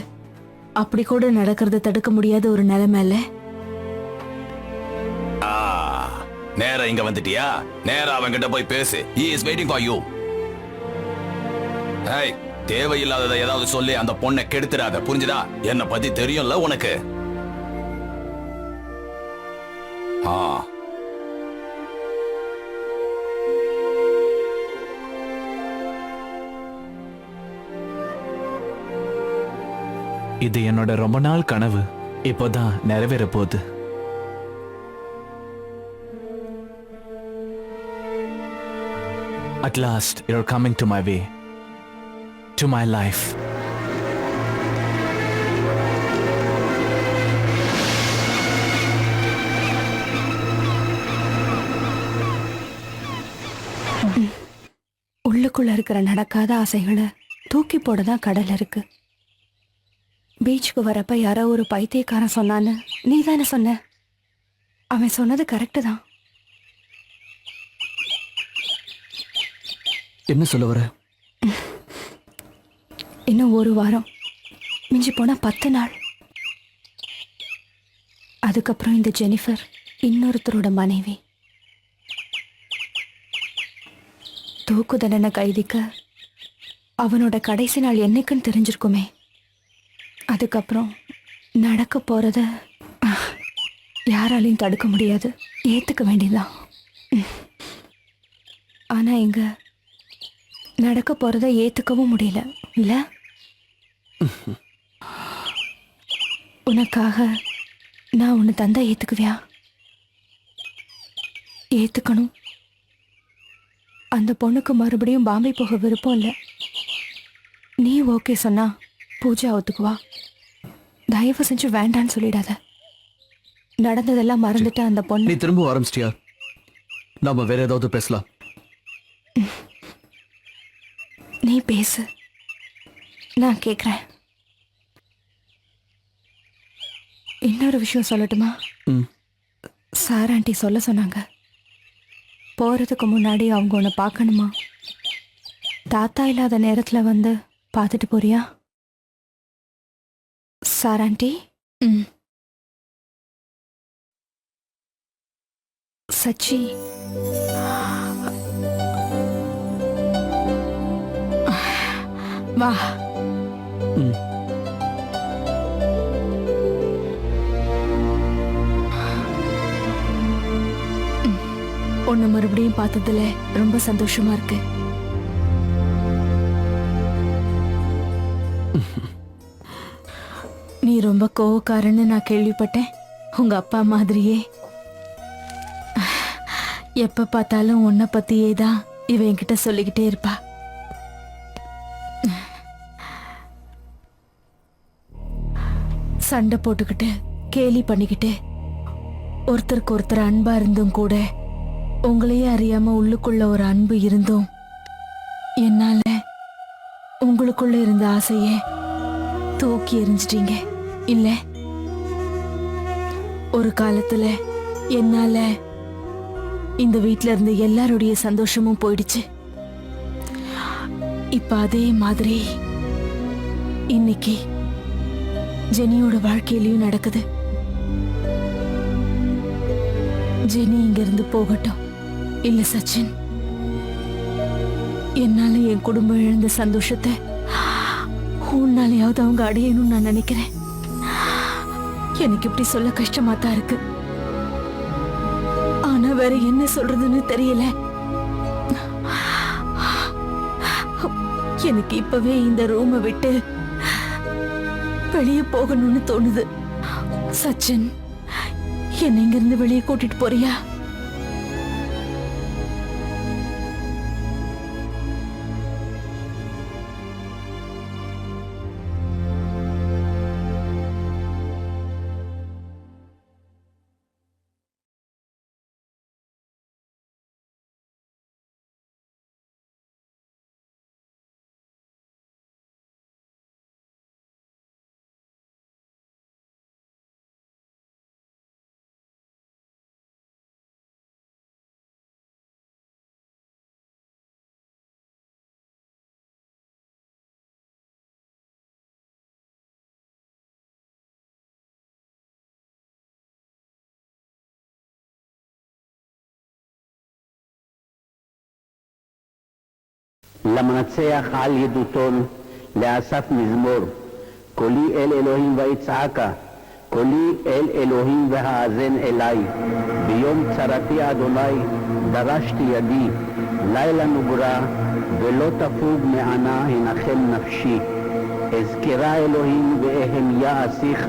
அப்படி கூட நடக்கிறத தடுக்க முடியாத ஒரு நிலைமையில நேரா இங்க வந்துட்டியா? நேரா அவன்கிட்ட போய் பேசு. He is waiting for you. hey, தேவையில்லாததை ஏதாவது சொல்லி அந்த பொண்ணை கெடுத்துறாத, புரிஞ்சுதா? என்ன பத்தி தெரியும்ல உனக்கு. இது என்னோட ரொம்ப நாள் கனவு இப்போதான் நிறைவேற போகுது. At last, you're coming to my way, to my life. உள்ளுக்குள்ள இருக்கிற நடக்காத ஆசைகளை தூக்கி போடதான் கடல் இருக்கு. பீச்சுக்கு வரப்ப யாரோ ஒரு பைத்தியக்காரன் சொன்னான்னு நீ தானே சொன்ன? அவன் சொன்னது கரெக்டு தான். என்ன சொல்ல வர? இன்னும் ஒரு வாரம், மிஞ்சி போனா 10 நாள். அதுக்கப்புறம் இந்த ஜெனிஃபர் இன்னொருத்தரோட மனைவி. தூக்கு தண்டனை கைதிக்க அவனோட கடைசி நாள் என்னைக்குன்னு தெரிஞ்சிருக்குமே. அதுக்கப்புறம் நடக்க போறத யாராலையும் தடுக்க முடியாது, ஏத்துக்க வேண்டியதுதான். ஆனா இங்க நடக்க போறத ஏத்துக்கவும் முடியல இல்ல? உனக்காக நான் உன்னை தந்தா ஏத்துக்குவியா? ஏத்துக்கணும். அந்த பொண்ணுக்கு மறுபடியும் பாம்பே போக விருப்பம் இல்லை. நீ ஓகே சொன்னா பூஜா ஒத்துக்குவா. தயவு செஞ்சு வேண்டான்னு சொல்லிடாத. நடந்ததெல்லாம் மறந்துட்டு அந்த பொண்ணு. நீ திரும்ப ஆரம்பிச்சிட்டியா? நாம வேற ஏதாவது பேசலாம். நீ பேசு, நான் கேக்குறேன். இன்னொரு விஷயம் சொல்லட்டுமா? சார் ஆண்டி சொல்ல சொன்னாங்க. போறதுக்கு முன்னாடி அவங்க உன்னை பார்க்கணுமா? தாத்தா இல்லாத நேரத்துல வந்து பார்த்துட்டு போறியா? Sir aunty. சச்சி, வா. உன்னை மறுபடியும் பார்த்ததுல ரொம்ப சந்தோஷமா இருக்கு. நீ ரொம்ப கோவக்காரன்னு நான் கேள்விப்பட்டேன். உங்க அப்பா மாதிரியே. எப்ப பார்த்தாலும் உன்னை பத்தியே தான் இவ என்கிட்ட சொல்லிக்கிட்டே இருப்பா. சண்டை போட்டுக்கிட்டு கேலி பண்ணிக்கிட்டு ஒருத்தருக்கு ஒருத்தர் அன்பா இருந்தும் கூட உங்களையே அறியாம உள்ளுக்குள்ள ஒரு அன்பு இருந்தும் என்னால உங்களுக்குள்ள இருந்த ஆசைய தூக்கி எறிஞ்சிட்டீங்க இல்ல? ஒரு காலத்துல என்னால இந்த வீட்ல இருந்த எல்லாருடைய சந்தோஷமும் போயிடுச்சு. இப்ப அதே மாதிரி இன்னைக்கு ஜெனியோட வாழ்க்கையிலயும் நடக்குது. ஜெனி இங்க இருந்து போகட்டும். இல்ல சச்சின், என்னால என் குடும்பம் இழந்த சந்தோஷத்தை உன்னாலையாவது அவங்க அடையணும்னு நான் நினைக்கிறேன். எனக்கு இப்படி சொல்ல கஷ்டமா தான் இருக்கு. ஆனா வேற என்ன சொல்றதுன்னு தெரியல. எனக்கு இப்பவே இந்த ரூமை விட்டு வெளியே போகணும்னு தோணுது. சச்சின், என்னை இங்கிருந்து வெளியே கூட்டிட்டு போறியா? למנצח על ידותון, לאסף מזמור, קולי אל אלוהים ויצעקה, קולי אל אלוהים והאזן אליי, ביום צרתי אדוני דרשתי ידי, לילה נוגרה ולא תפוג מענה הנחם נפשי, אזכרה אלוהים ואהמיה אשיך,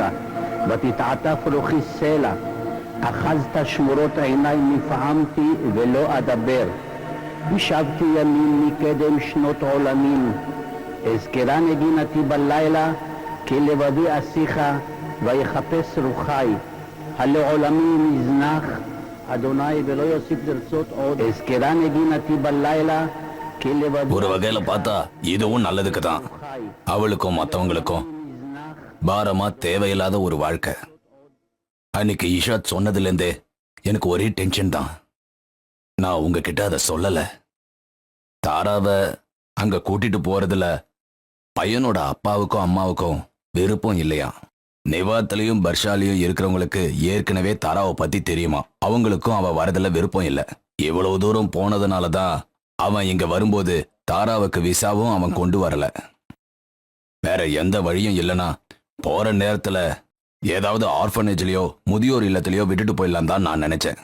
ותתעטף רוחי סלע, אחזת שמורות עיניי נפעמתי ולא אדבר, ושבתי ימים מקדם שנות עולמים, אזכרה נגינתי בלילה, כי לבדי אשיך ויחפש רוחי, הלעולמי מזנח, אדוני ולא יוסיף לרצות עוד, אזכרה נגינתי בלילה, כי לבדי ஒரு வகையில பார்த்தா இதுவும் நல்லதுக்கு தான். அவளுக்கும் மற்றவங்களுக்கும் பாரமா தேவையில்லாத ஒரு வாழ்க்கை. அன்னைக்கு ஈஷாத் சொன்னதுலேருந்தே எனக்கு ஒரே டென்ஷன் தான். நான் உங்ககிட்ட அதை சொல்லல. தாராவை அங்க கூட்டிட்டு போறதுல பையனோட அப்பாவுக்கும் அம்மாவுக்கும் விருப்பம் இல்லையா. நிவாத்திலையும் பர்ஷாலையும் இருக்கிறவங்களுக்கு ஏற்கனவே தாராவை பத்தி தெரியுமா. அவங்களுக்கும் அவ வரதுல விருப்பம் இல்லை. இவ்வளவு தூரம் போனதுனாலதான் அவன் இங்க வரும்போது தாராவுக்கு விசாவும் அவன் கொண்டு வரல. வேற எந்த வழியும் இல்லைனா போற நேரத்துல ஏதாவது ஆர்ஃபனேஜ்லயோ முதியோர் இல்லத்திலயோ விட்டுட்டு போயிடலாம் தான் நான் நினைச்சேன்.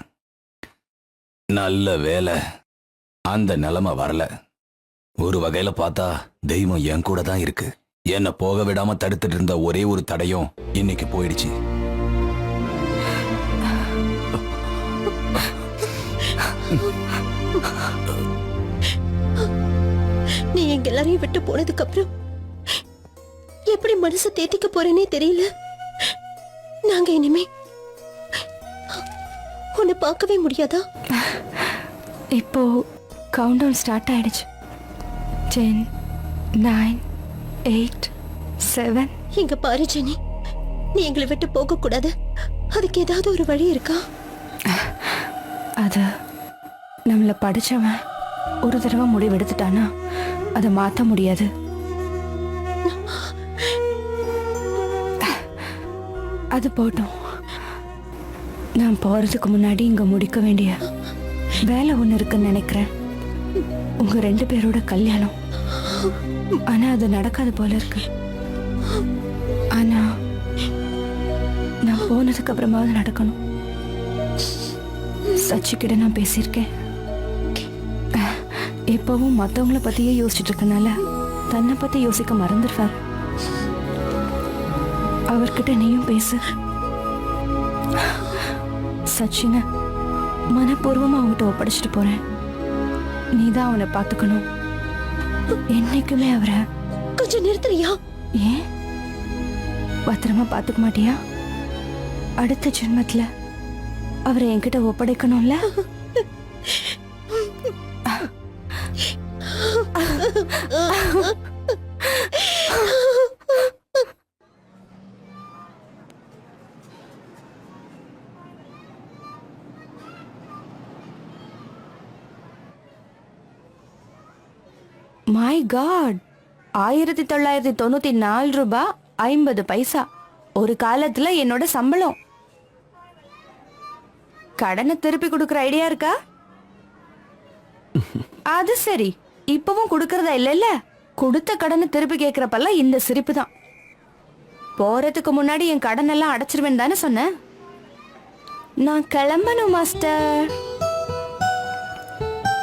நல்ல வேலை அந்த நிலைமை வரல. ஒரு வகையில பார்த்தா தெய்வம் என் கூட தான் இருக்கு. என்னை போக விடாம தடுத்துட்டு இருந்த ஒரே ஒரு தடையும் இன்னைக்கு போயிடுச்சு. நீ எங்க எல்லாரையும் விட்டு போனதுக்கு அப்புறம் எப்படி மனசு தேத்திக்க போறேனே தெரியல. நாங்க இனிமே உன்னை பார்க்கவே முடியாதா? இப்போ கவுண்ட் டவுன் ஸ்டார்ட் ஆயிடுச்சு. 10, 9, 8, 7. இங்க பாரு ஜெனி, நீ எங்களை விட்டு போக கூடாது. அதுக்கு ஏதாவது ஒரு வழி இருக்கா? அது நம்மளை படிச்சவன் ஒரு தடவை முடிவெடுத்துட்டானா அதை மாற்ற முடியாது. அது போட்டோம். நான் போறதுக்கு முன்னாடி இங்க முடிக்க வேண்டிய வேலை ஒண்ணு இருக்குன்னு நினைக்கிறேன். உங்க 2 பேரோட கல்யாணம். ஆனா அது நடக்காது போல இருக்கு. ஆனா நான் போனதுக்கு அப்புறமாவது நடக்கணும். சச்சிக்கிட்ட நான் பேசியிருக்கேன். எப்பவும் மற்றவங்கள பத்தியே யோசிச்சுட்டு இருக்கனால தன்னை பத்தி யோசிக்க மறந்துடுவார். அவர்கிட்ட நீயும் பேசு. சச்சினை மனப்பூர்வமா அவங்ககிட்ட ஒப்படைச்சிட்டு போறேன். நீதான் அவனை பார்த்துக்கணும். என்னைக்குமே அவரை கொஞ்சம் நிறுத்துறியா? ஏன் பத்திரமா பார்த்துக்க மாட்டியா? அடுத்த ஜென்மத்துல அவரை என்கிட்ட ஒப்படைக்கணும்ல. மை காட், 1994 ரூபாய் 50 பைசா ஒரு காலத்துல என்னோட சம்பளம். கடனை திருப்பி கொடுக்கற ஐடியா இருக்கா? அது சரி, இப்பவும் கொடுக்கறதா இல்ல? கொடுத்த கடனை திருப்பி கேக்குறப்பெல்லாம் இந்த சிரிப்பு தான். போறதுக்கு முன்னாடி என் கடன் எல்லாம் அடைச்சிருவேன் தானே சொன்னேன். நான் கிளம்பணும் மாஸ்டர்.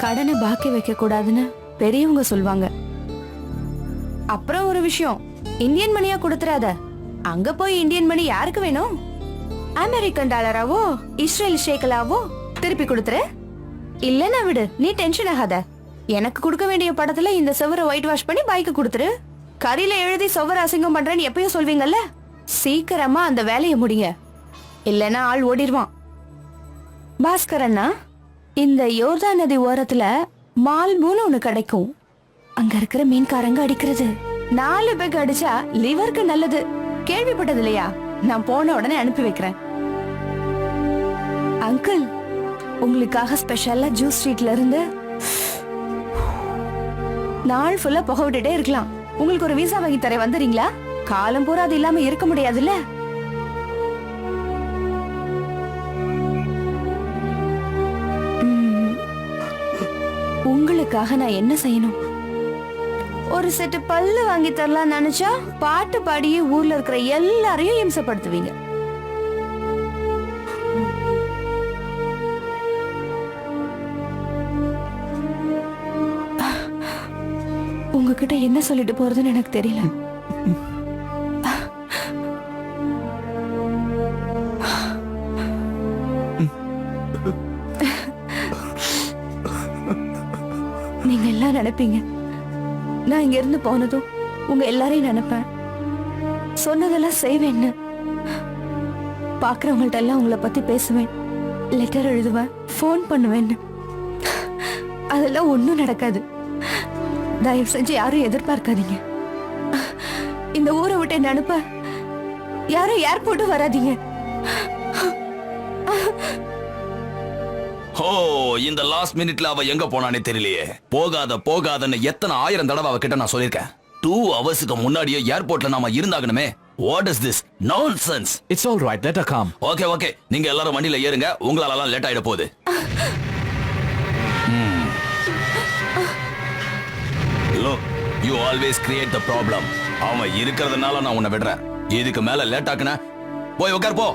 கடனை பாக்கி வைக்க கூடாதுன்னு பெரியவங்க சொல்வாங்க. அப்புறம் ஒரு விஷயம், இந்தியன் மணியா கொடுத்துறாத. அங்க போய் இந்தியன் மணி யாருக்கு வேணும்? அமெரிக்கன் டாலராவோ இஸ்ரேல் ஷேக்கலாவோ திருப்பி கொடுத்துரு. இல்லன்னா விடு, நீ டென்ஷன் ஆகாத. எனக்கு கொடுக்க வேண்டிய படத்துல இந்த சுவரை ஒயிட் வாஷ் பண்ணி பைக்கு கொடுத்துரு. கரியில எழுதி சுவரை அசிங்கம் பண்றேன்னு எப்பயும் சொல்வீங்கல்ல, சீக்கிரமா அந்த வேலையை முடிங்க, இல்லன்னா ஆள் ஓடிடுவான். பாஸ்கரண்ணா, இந்த யோர்தான் நதி ஓரத்துல மால்பூன்னு ஒண்ணு கிடைக்கும். அங்க இருக்கிற மீன்காரங்க அடிக்கிறது 4 பேக் அடிச்சா லிவருக்கு நல்லது. கேள்விப்பட்டது இல்லையா? நான் போன உடனே அனுப்பி வைக்கிறேன். அங்கிள், உங்களுக்காக ஸ்பெஷலா ஜூஸ் ஸ்ட்ரீட்ல இருந்து நாள் ஃபுல்லா புகை விட்டுட்டே இருக்கலாம். உங்களுக்கு ஒரு விசா வாங்கி தரேன், வந்துறீங்களா? காலம் பூரா அது இல்லாம இருக்க முடியாதுல்ல. உங்களுக்காக நான் என்ன செய்யணும்? ஒரு செட்டு பல்லு வாங்கி தரலாம் நினைச்சா பாட்டு பாடியே ஊர்ல இருக்கிற எல்லாரையும் இம்சப்படுத்துவீங்க. உங்ககிட்ட என்ன சொல்லிட்டு போறதுன்னு எனக்கு தெரியல. நீங்க எல்லாம் நினைப்பீங்க நான் இங்க இருந்து போனதும் உங்க எல்லாரையும் நினைப்பேன், சொன்னதெல்லாம் செய்வேன்னு. பாக்குறவங்கள்ட்ட எல்லாம் உங்களை பத்தி பேசுவேன், லெட்டர் எழுதுவேன், போன் பண்ணுவேன்னு. அதெல்லாம் ஒண்ணும் நடக்காது. தயவு செஞ்சு யாரும் எதிர்பார்க்காதீங்க. இந்த ஊரை விட்டு என்ன அனுப்ப யாரும் ஏர்போர்ட் வராதீங்க. ஓ, இந்த லாஸ்ட் மினிட்ல அவ எங்க போனானே தெரியலையே. போகாதன்னு எத்தனை 1000 தடவை அவகிட்ட நான் சொல்லிருக்கேன். 2 ஹவர்ஸ்க்கு முன்னாடியே ஏர்போர்ட்ல நாம இருந்தாகணுமே. What is this nonsense? It's all right, let her come. Okay, நீங்க எல்லாரும் வண்டியில ஏறுங்க, உங்களால லேட் ஆயிட போகுது. Look, you always create the problem. அவன் இருக்கிறதுனால நான் உன்னை விடுறேன். இதுக்கு மேல லேட் ஆக்குன போய் உட்கார் போ.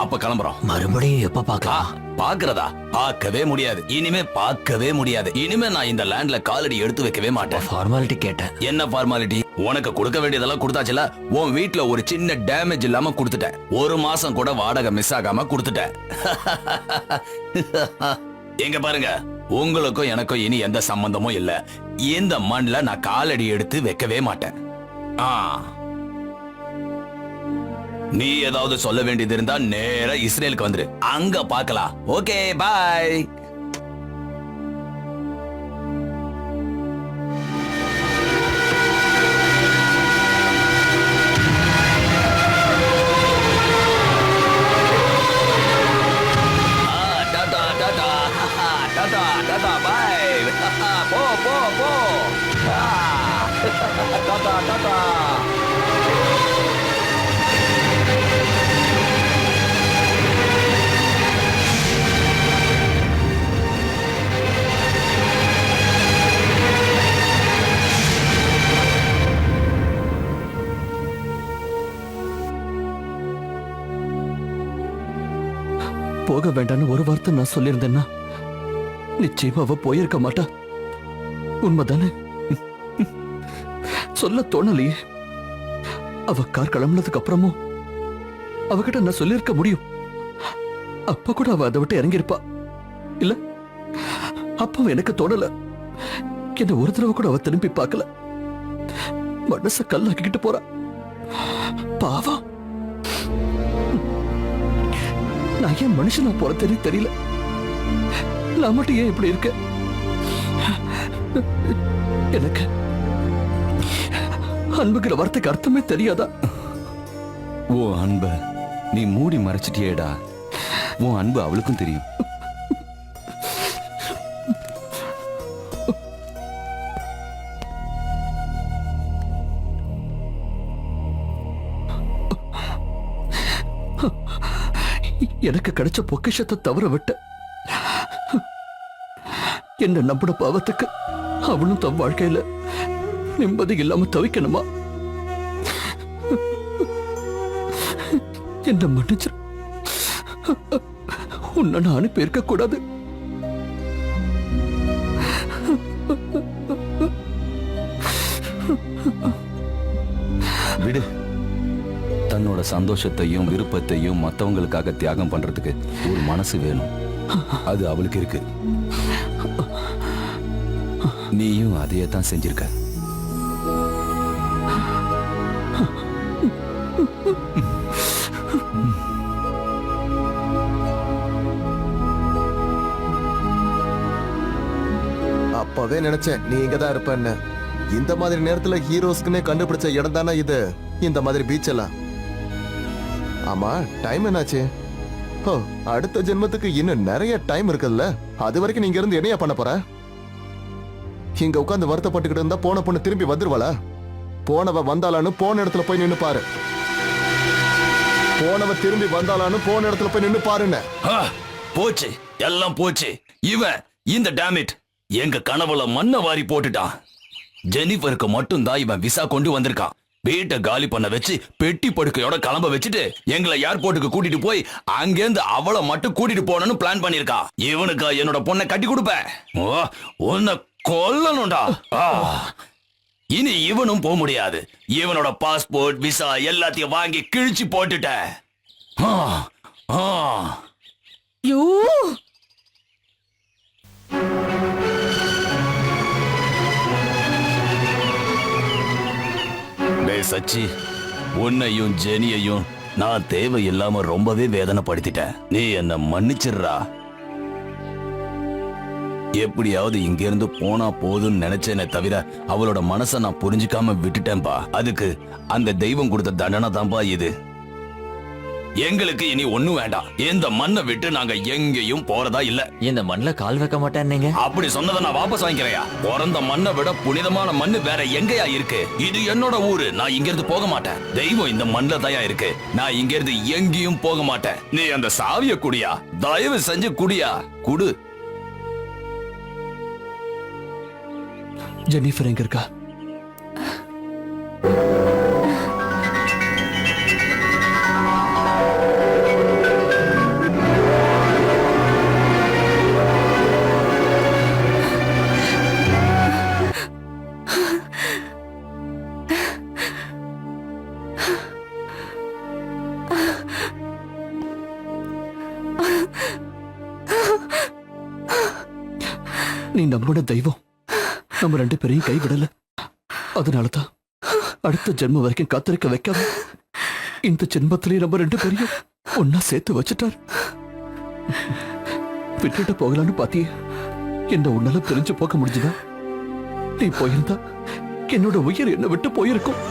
அப்ப கிளம்புறோம். மறுபடியும் எப்ப பார்க்கலாம்? பாக்குறதா? பார்க்கவே முடியாது. இனிமே பார்க்கவே முடியாது. இனிமே நான் இந்த லேண்ட்ல காலடி எடுத்து வைக்கவே மாட்டேன். ஃபார்மாலிட்டி கேட்டேன். என்ன ஃபார்மாலிட்டி? உனக்கு கொடுக்க வேண்டியதெல்லாம் கொடுத்தாச்சுல. உன் வீட்ல ஒரு சின்ன டேமேஜ் இல்லாம கொடுத்துட்டேன். 1 மாசம் கூட வாடகை மிஸ் ஆகாம கொடுத்துட்டேன். எங்க பாருங்க, உங்களுக்கும் எனக்கும் இனி எந்த சம்பந்தமும் இல்ல. இந்த மண்ல நான் காலடி எடுத்து வைக்கவே மாட்டேன். நீ ஏதாவது சொல்ல வேண்டியது இருந்தா நேரா இஸ்ரேலுக்கு வந்துரு, அங்க பார்க்கலாம். Okay, bye. Tata bye. போ டாடா. போக வேண்டாம்னு ஒரு வார்த்தை நான் சொல்லியிருந்தேன்னா நிச்சயமா அவ போயிருக்க மாட்டா. உண்மைதானே? சொல்ல தோணலையே. அவ கார் கிளம்புனதுக்கு அப்புறமும் அவகிட்ட நான் சொல்லியிருக்க முடியும். அப்ப கூட அவ அதை விட்டு இறங்கியிருப்பா இல்ல? அப்பவும் எனக்கு தோணல. என்ன ஒரு தடவை கூட அவ திரும்பி பார்க்கல. மனச கல்லாக்கிக்கிட்டு போறா. பாவம். நான் ஏன் மனுஷனா போறதுன்னு தெரியல. நான் மட்டும் ஏன் இப்படி இருக்க? எனக்கு அன்புங்கிற வார்த்தைக்கு அர்த்தமே தெரியாதா? ஓ அன்ப நீ மூடி மறைச்சிட்டியேடா. உன் அன்பு அவளுக்கும் தெரியும். எனக்கு கிடைச்ச பொக்கிஷத்தை தவற விட்ட என்ன நம்பின பாவத்துக்கு அவனும் தன் வாழ்க்கையில நிம்மதி இல்லாம தவிக்கணுமா? என்ன மன்னிச்சு உன்னை நான் அனுப்பி இருக்க கூடாது. விடு. தன்னோட சந்தோஷத்தையும் விருப்பத்தையும் மத்தவங்களுக்காக தியாகம் பண்றதுக்கு ஒரு மனசு வேணும். அது அவளுக்கு இருக்கு. நீயும் அதையே தான் செஞ்சிருக்க. அப்பவே நினைச்சேன் நீ இங்கதான் இருப்பேன்னு. இந்த மாதிரி நேரத்துல ஹீரோஸ்க்குன்னே கண்டுபிடிச்ச இடம் தானே இது. இந்த மாதிரி பீச் எல்லாம். ஆமா, டைம் என்னாச்சு? ஓ, அடுத்த ஜென்மத்துக்கு இன்னும் நிறைய டைம் இருக்குல்ல. அது வரைக்கும் நீங்க இருந்து என்னையா பண்ண போற? இங்க உட்காந்து வருத்தப்பட்டுக்கிட்டு இருந்தா போன பொண்ணு திரும்பி வந்துருவாளா? போனவ வந்தாலான்னு போன இடத்துல போய் நின்னு பாரு. போனவ திரும்பி வந்தாலான்னு போன இடத்துல போய் நின்னு பாருன்னு. போச்சு, எல்லாம் போச்சு. இவன் இந்த டேமிட் எங்க கனவுல மண்ணை வாரி போட்டுட்டான். ஜெனிஃபருக்கு மட்டும் தான் இவன் விசா கொண்டு வந்திருக்கான். வீட்டை காலி பண்ண வச்சு பெட்டி படுக்கையோட கிளம்ப வச்சுட்டு எங்களை ஏர்போர்ட்டுக்கு கூட்டிட்டு போய் அங்கேருந்து அவளை மட்டும் கூட்டிட்டு போனன்னு பிளான் பண்ணிருக்கா. இவனுக்கு என்னோட பொண்ணை கட்டி கொடுப்பேன். உன்னை கொல்லணும்டா. இனி இவனும் போக முடியாது. இவனோட பாஸ்போர்ட் விசா எல்லாத்தையும் வாங்கி கிழிச்சு போட்டுட்டேன். யூ சச்சி, உன்னையும் ஜெனியையும் நான் தேவையில்லாம ரொம்பவே வேதனைப்படுத்திட்டேன். நீ என்ன மன்னிச்சிடுறா. எப்படியாவது இங்க இருந்து போனா போதும்னு நினைச்சேனே தவிர அவளோட மனசை நான் புரிஞ்சுக்காம விட்டுட்டேன்பா. அதுக்கு அந்த தெய்வம் கொடுத்த தண்டனை தான்பா இது. எங்களுக்கு இனி ஒண்ணும் வேண்டாம். இந்த மண்ணை விட்டு நாங்க எங்கேயும் போறதா இல்ல. இந்த மண்ணுல கால் வைக்க மாட்டேன். நீங்க அப்படி சொன்னதை நான் வாபஸ் வாங்கிக்கிறையா? பிறந்த மண்ணை விட புனிதமான மண்ணு வேற எங்கயா இருக்கு? இது என்னோட ஊரு. நான் இங்க இருந்து போக மாட்டேன். தெய்வம் இந்த மண்ணில தயா இருக்கு. நான் இங்க இருந்து எங்கேயும் போக மாட்டேன். நீ அந்த சாவிய குடியா, தயவு செஞ்சு குடியா. குடு. ஜெனிஃபர் எங்க இருக்கா? நீ நம்மோட தெய்வம் நம்ம ரெண்டு பேரையும் கைவிடல. அதனாலதான் அடுத்த ஜென்மம் வரைக்கும் காத்திருக்க வைக்காம இந்த ஜென்மத்திலேயே நம்ம ரெண்டு பேரையும் ஒன்னா சேர்த்து வச்சுட்டார். விட்டுட்டு போகலான்னு பாத்தியே, என்ன உன்னால தெரிஞ்சு போக முடிஞ்சுதா? நீ போயிருந்தா என்னோட உயிர் என்ன விட்டு போயிருக்கும்.